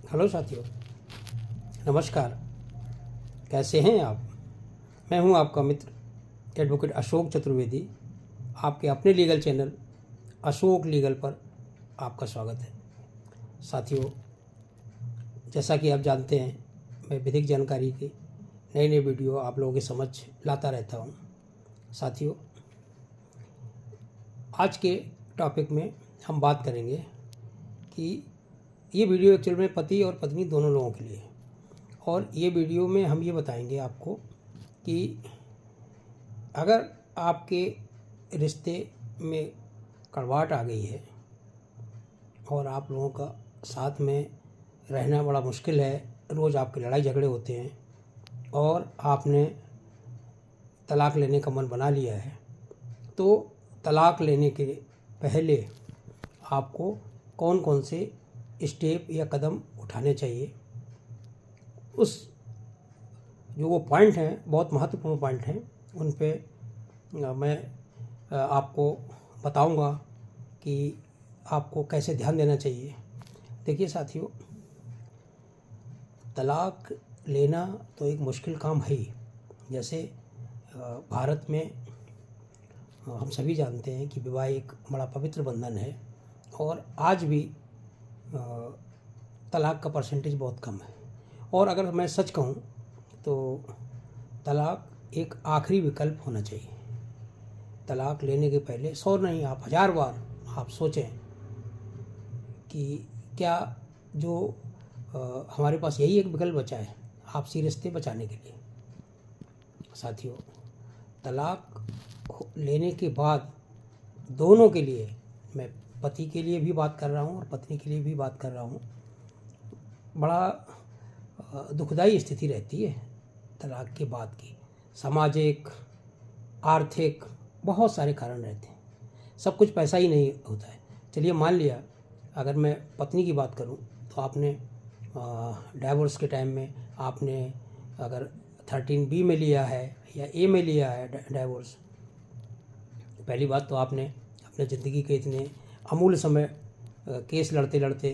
Hello साथियों, नमस्कार। कैसे हैं आप? मैं हूं आपका मित्र एडवोकेट अशोक चतुर्वेदी। आपके अपने लीगल चैनल अशोक लीगल पर आपका स्वागत है। साथियों, जैसा कि आप जानते हैं, मैं विधिक जानकारी की नई नई वीडियो आप लोगों के समक्ष लाता रहता हूं। साथियों, आज के टॉपिक में हम बात करेंगे कि ये वीडियो एक्चुअल में पति और पत्नी दोनों लोगों के लिए है। और ये वीडियो में हम ये बताएंगे आपको कि अगर आपके रिश्ते में कड़वाहट आ गई है और आप लोगों का साथ में रहना बड़ा मुश्किल है, रोज़ आपके लड़ाई झगड़े होते हैं और आपने तलाक लेने का मन बना लिया है, तो तलाक लेने के पहले आपको कौन कौन से स्टेप या कदम उठाने चाहिए, उस जो वो पॉइंट हैं, बहुत महत्वपूर्ण पॉइंट हैं, उन पे मैं आपको बताऊंगा कि आपको कैसे ध्यान देना चाहिए। देखिए साथियों, तलाक लेना तो एक मुश्किल काम है ही। जैसे भारत में हम सभी जानते हैं कि विवाह एक बड़ा पवित्र बंधन है और आज भी तलाक का परसेंटेज बहुत कम है। और अगर मैं सच कहूँ तो तलाक एक आखिरी विकल्प होना चाहिए। तलाक लेने के पहले 100 नहीं, आप 1000 बार आप सोचें कि क्या जो हमारे पास यही एक विकल्प बचा है आपसी रिश्ते बचाने के लिए। साथियों, तलाक लेने के बाद दोनों के लिए, मैं पति के लिए भी बात कर रहा हूँ और पत्नी के लिए भी बात कर रहा हूँ, बड़ा दुखदाई स्थिति रहती है तलाक के बाद की। सामाजिक, आर्थिक बहुत सारे कारण रहते हैं, सब कुछ पैसा ही नहीं होता है। चलिए मान लिया, अगर मैं पत्नी की बात करूं तो आपने डाइवोर्स के टाइम में आपने अगर 13B में लिया है या A में लिया है डाइवोर्स, पहली बात तो आपने अपने ज़िंदगी के इतने अमूल्य समय केस लड़ते लड़ते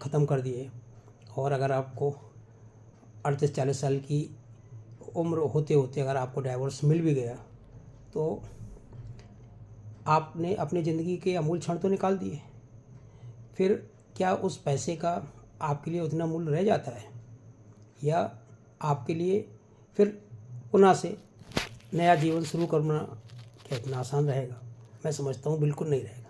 ख़त्म कर दिए। और अगर आपको 38-40 साल की उम्र होते होते अगर आपको डाइवोर्स मिल भी गया तो आपने अपनी ज़िंदगी के अमूल्य क्षण तो निकाल दिए। फिर क्या उस पैसे का आपके लिए उतना मूल्य रह जाता है, या आपके लिए फिर पुनः से नया जीवन शुरू करना क्या इतना आसान रहेगा? मैं समझता हूँ बिल्कुल नहीं रहेगा।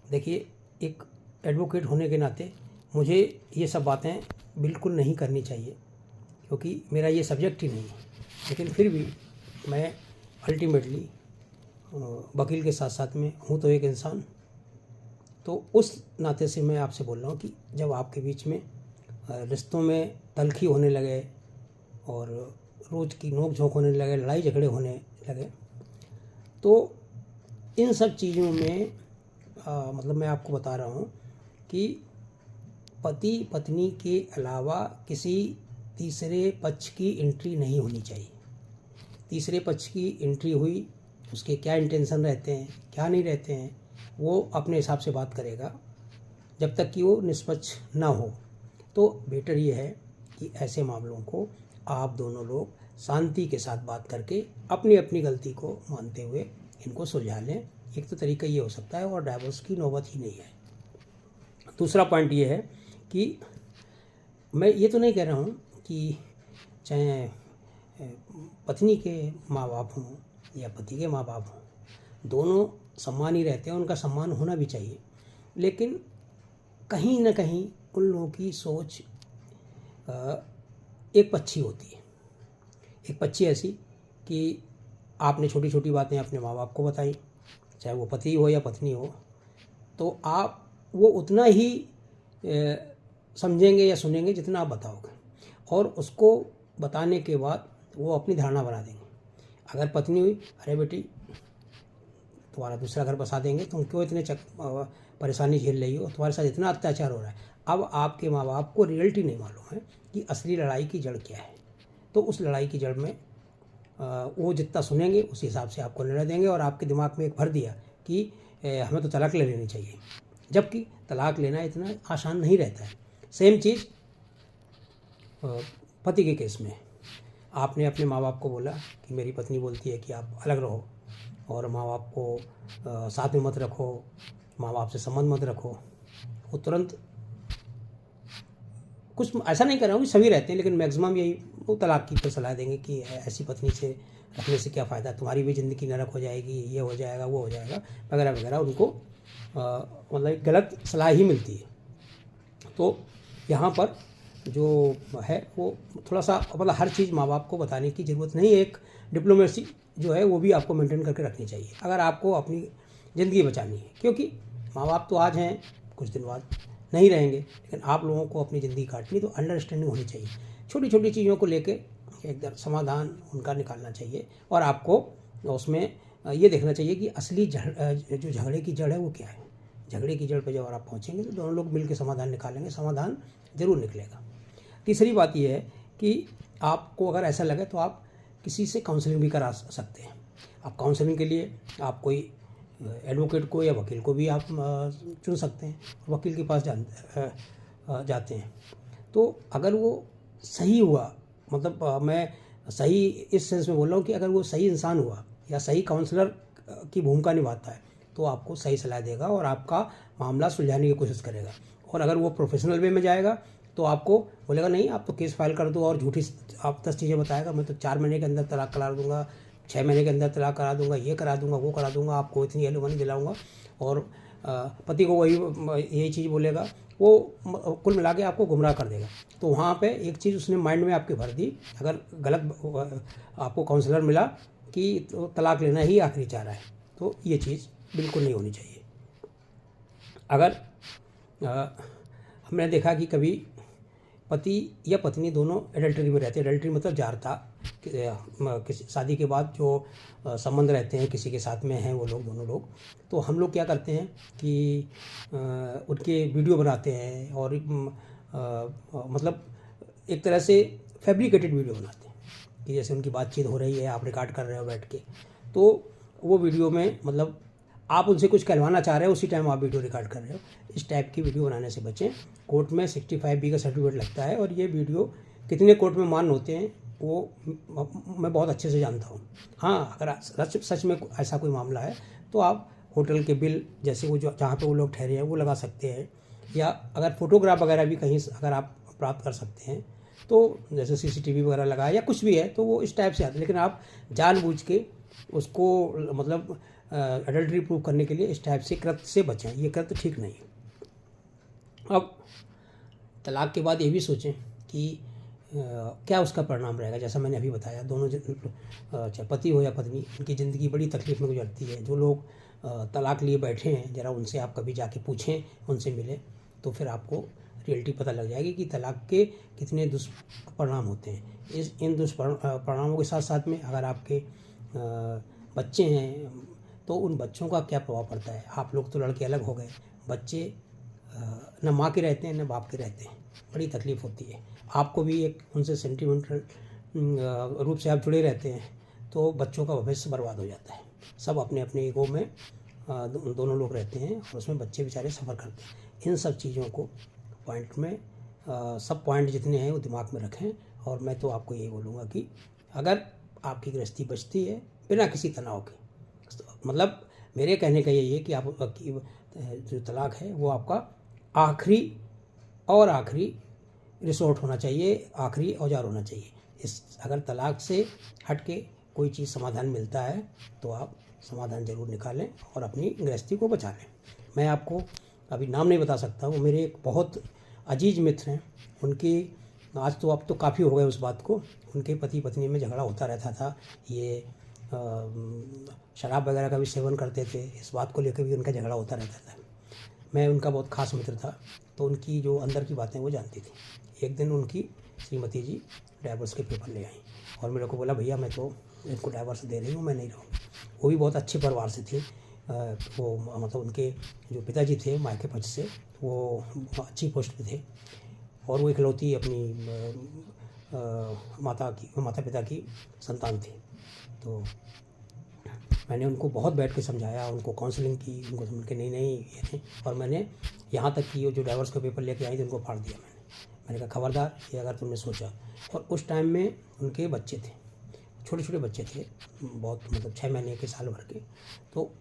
देखिए, एक एडवोकेट होने के नाते मुझे ये सब बातें बिल्कुल नहीं करनी चाहिए, क्योंकि मेरा ये सब्जेक्ट ही नहीं है। लेकिन फिर भी मैं अल्टीमेटली वकील के साथ साथ में हूँ तो एक इंसान। तो उस नाते से मैं आपसे बोल रहा हूँ कि जब आपके बीच में रिश्तों में तलखी होने लगे और रोज़ की नोक झोंक होने लगे, लड़ाई झगड़े होने लगे, तो इन सब चीज़ों में मतलब मैं आपको बता रहा हूँ कि पति पत्नी के अलावा किसी तीसरे पक्ष की एंट्री नहीं होनी चाहिए। तीसरे पक्ष की एंट्री हुई, उसके क्या इंटेंशन रहते हैं, क्या नहीं रहते हैं, वो अपने हिसाब से बात करेगा। जब तक कि वो निष्पक्ष ना हो, तो बेटर ये है कि ऐसे मामलों को आप दोनों लोग शांति के साथ बात करके अपनी अपनी गलती को मानते हुए इनको सुलझा लें। एक तो तरीका ये हो सकता है और डाइवोर्स की नौबत ही नहीं है। दूसरा पॉइंट ये है कि मैं ये तो नहीं कह रहा हूँ कि चाहे पत्नी के माँ बाप हों या पति के माँ बाप हों, दोनों सम्मान ही रहते हैं, उनका सम्मान होना भी चाहिए। लेकिन कहीं ना कहीं उन लोगों की सोच एक पक्षी होती है। एक पक्षी ऐसी कि आपने छोटी छोटी बातें अपने माँ बाप को बताई, चाहे वो पति हो या पत्नी हो, तो आप वो उतना ही समझेंगे या सुनेंगे जितना आप बताओगे, और उसको बताने के बाद वो अपनी धारणा बना देंगे। अगर पत्नी हुई, अरे बेटी तुम्हारा दूसरा घर बसा देंगे, तुम क्यों इतने परेशानी झेल रही हो, तुम्हारे साथ इतना अत्याचार हो रहा है। अब आपके माँ बाप को रियलिटी नहीं मालूम है कि असली लड़ाई की जड़ क्या है। तो उस लड़ाई की जड़ में वो जितना सुनेंगे उस हिसाब से आपको निर्णय देंगे, और आपके दिमाग में एक भर दिया कि हमें तो तलाक ले लेनी चाहिए, जबकि तलाक लेना इतना आसान नहीं रहता है। सेम चीज़ पति के केस में, आपने अपने माँ बाप को बोला कि मेरी पत्नी बोलती है कि आप अलग रहो और माँ बाप को साथ में मत रखो, माँ बाप से संबंध मत रखो, वो तुरंत, कुछ ऐसा नहीं कर रहा हूँ कि सभी रहते हैं, लेकिन मैक्सिमम यही वो तलाक की तो सलाह देंगे कि ऐसी पत्नी से रखने से क्या फ़ायदा, तुम्हारी भी ज़िंदगी नरक हो जाएगी, ये हो जाएगा, वो हो जाएगा, वगैरह वगैरह। उनको मतलब गलत सलाह ही मिलती है। तो यहाँ पर जो है वो थोड़ा सा मतलब हर चीज़ माँ बाप को बताने की ज़रूरत नहीं है। एक डिप्लोमेसी जो है वो भी आपको मेंटेन करके रखनी चाहिए अगर आपको अपनी ज़िंदगी बचानी है, क्योंकि माँ बाप तो आज हैं, कुछ दिन बाद नहीं रहेंगे, लेकिन आप लोगों को अपनी ज़िंदगी काटनी तो अंडरस्टैंडिंग होनी चाहिए। छोटी छोटी चीज़ों को लेके एकदम समाधान उनका निकालना चाहिए और आपको उसमें ये देखना चाहिए कि असली जो झगड़े की जड़ है वो क्या है। झगड़े की जड़ पे जब आप पहुँचेंगे तो दोनों लोग मिल के समाधान निकालेंगे, समाधान ज़रूर निकलेगा। तीसरी बात ये है कि आपको अगर ऐसा लगे तो आप किसी से काउंसलिंग भी करा सकते हैं। आप काउंसलिंग के लिए आप कोई एडवोकेट को या वकील को भी आप चुन सकते हैं, वकील के पास जाते हैं। तो अगर वो सही हुआ, मतलब मैं सही इस सेंस में बोल रहा हूँ कि अगर वो सही इंसान हुआ या सही काउंसलर की भूमिका निभाता है तो आपको सही सलाह देगा और आपका मामला सुलझाने की कोशिश करेगा। और अगर वो प्रोफेशनल वे में जाएगा तो आपको बोलेगा नहीं आप तो केस फाइल कर दो और झूठी आप 10 चीज़ें बताएगा, मैं तो 4 महीने के अंदर तलाक करा दूंगा, 6 महीने के अंदर तलाक करा दूंगा, ये करा दूंगा, वो करा दूंगा, आपको इतनी एलिमनी दिलाऊंगा। और पति को वही यही चीज़ बोलेगा, वो कुल मिला के आपको गुमराह कर देगा। तो वहाँ पे एक चीज़ उसने माइंड में आपके भर दी, अगर गलत आपको काउंसलर मिला कि तो तलाक लेना ही आखिरी चारा है, तो ये चीज़ बिल्कुल नहीं होनी चाहिए। अगर हमने देखा कि कभी पति या पत्नी दोनों एडल्टरी में रहते हैं, एडल्टरी मतलब जारता, किसी शादी के बाद जो संबंध रहते हैं किसी के साथ में हैं वो लोग दोनों लोग, तो हम लोग क्या करते हैं कि उनके वीडियो बनाते हैं और मतलब एक तरह से फैब्रिकेटेड वीडियो बनाते हैं कि जैसे उनकी बातचीत हो रही है, आप रिकॉर्ड कर रहे हो बैठ के, तो वो वीडियो में मतलब आप उनसे कुछ कहलवाना चाह रहे हो उसी टाइम आप वीडियो रिकॉर्ड कर रहे हो। इस टाइप की वीडियो बनाने से बचें। कोर्ट में 65B का सर्टिफिकेट लगता है और ये वीडियो कितने कोर्ट में मान्य होते हैं वो मैं बहुत अच्छे से जानता हूँ। हाँ, अगर सच में ऐसा कोई मामला है तो आप होटल के बिल जैसे वो जो जहाँ पे वो लोग ठहरे हैं वो लगा सकते हैं, या अगर फोटोग्राफ वगैरह भी कहीं अगर आप प्राप्त कर सकते हैं तो जैसे CCTV वगैरह लगा या कुछ भी है तो वो इस टाइप से आते हैं। लेकिन आप जानबूझ के उसको मतलब एडल्ट्री प्रूव करने के लिए इस टाइप से कृत्य से बचें, ये कृत्य ठीक नहीं है। अब तलाक के बाद ये भी सोचें कि क्या उसका परिणाम रहेगा। जैसा मैंने अभी बताया, दोनों चाहे पति हो या पत्नी, उनकी ज़िंदगी बड़ी तकलीफ में गुजरती है। जो लोग तलाक लिए बैठे हैं, ज़रा उनसे आप कभी जाके पूछें, उनसे मिलें, तो फिर आपको रियलिटी पता लग जाएगी कि तलाक के कितने दुष्परिणाम होते हैं। इन दुष्परिणामों के साथ साथ में अगर आपके बच्चे हैं तो उन बच्चों का क्या प्रभाव पड़ता है। आप लोग तो लड़के अलग हो गए, बच्चे न माँ के रहते हैं न बाप के रहते हैं, बड़ी तकलीफ़ होती है। आपको भी एक उनसे सेंटिमेंटल रूप से आप जुड़े रहते हैं, तो बच्चों का भविष्य बर्बाद हो जाता है। सब अपने अपने ईगो में दोनों लोग रहते हैं और उसमें बच्चे बेचारे सफ़र करते हैं। इन सब चीज़ों को पॉइंट में सब पॉइंट जितने हैं वो दिमाग में रखें। और मैं तो आपको यही बोलूँगा कि अगर आपकी गृहस्थी बचती है बिना किसी तनाव के, मतलब मेरे कहने का यही है कि आप जो तलाक है वो आपका आखिरी रिसोर्ट होना चाहिए, आखिरी औजार होना चाहिए। अगर तलाक से हट के कोई चीज़ समाधान मिलता है तो आप समाधान ज़रूर निकालें और अपनी गृहस्थी को बचा लें। मैं आपको अभी नाम नहीं बता सकता हूँ, मेरे एक बहुत अजीज मित्र हैं, उनकी आज तो अब तो काफ़ी हो गए उस बात को, उनके पति पत्नी में झगड़ा होता रहता था। ये शराब वगैरह का भी सेवन करते थे, इस बात को लेकर भी उनका झगड़ा होता रहता था। मैं उनका बहुत खास मित्र था, तो उनकी जो अंदर की बातें वो जानती थी। एक दिन उनकी श्रीमती जी डाइवोर्स के पेपर ले आई और मेरे को बोला, भैया मैं तो इनको डाइवोर्स दे रही हूँ, मैं नहीं रहूँगी। वो भी बहुत अच्छे परिवार से थी, वो मतलब उनके जो पिताजी थे मायके पक्ष से वो अच्छी पोस्ट पे थे और वो इकलौती अपनी माता पिता की संतान थी। तो मैंने उनको बहुत बैठ के समझाया, उनको काउंसलिंग की, उनको समझ के नहीं ये नहीं, और मैंने यहाँ तक कि जो डाइवोर्स का पेपर लेके आई थी उनको फाड़ दिया मैंने। मैंने कहा खबरदार ये अगर तुमने सोचा। और उस टाइम में उनके बच्चे थे, छोटे छोटे बच्चे थे, बहुत मतलब 6 महीने के, साल भर के। तो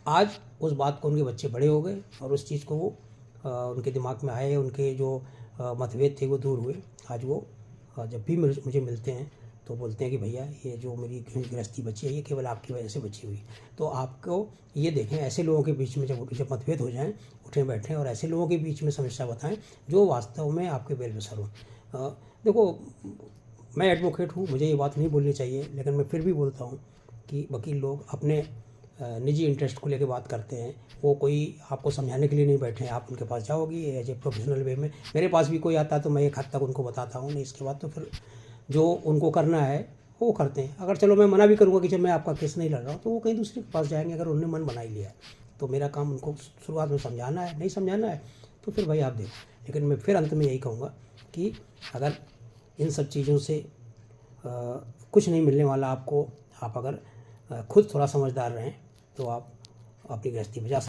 आज उस बात को उनके बच्चे बड़े हो गए और उस चीज़ को वो उनके दिमाग में आए, उनके जो मतभेद थे वो दूर हुए। आज वो जब भी मुझे मिलते हैं तो बोलते हैं कि भैया ये जो मेरी गृहस्थी बची है ये केवल आपकी वजह से बची हुई। तो आपको ये देखें, ऐसे लोगों के बीच में जब मतभेद हो जाएं, उठें बैठें और ऐसे लोगों के बीच में समस्या बताएं जो वास्तव में आपके वेल विशर हों। देखो, मैं एडवोकेट हूँ, मुझे ये बात नहीं बोलनी चाहिए, लेकिन मैं फिर भी बोलता हूँ कि वकील लोग अपने निजी इंटरेस्ट को लेकर बात करते हैं। वो कोई आपको समझाने के लिए नहीं बैठे हैं। आप उनके पास जाओगी एज ए प्रोफेशनल वे में, मेरे पास भी कोई आता है तो मैं एक हद तक उनको बताता हूँ, नहीं इसके बाद तो फिर जो उनको करना है वो करते हैं। अगर चलो मैं मना भी करूँगा कि जब मैं आपका केस नहीं लड़ रहा हूँ, तो वो कहीं दूसरे के पास जाएंगे अगर उन्होंने मन बना ही लिया है। तो मेरा काम उनको शुरुआत में समझाना है, नहीं समझाना है तो फिर भाई आप देखो। लेकिन मैं फिर अंत में यही कहूँगा कि अगर इन सब चीज़ों से कुछ नहीं मिलने वाला आपको, आप अगर खुद थोड़ा समझदार रहें तो आप अपनी गृहस्थी बचा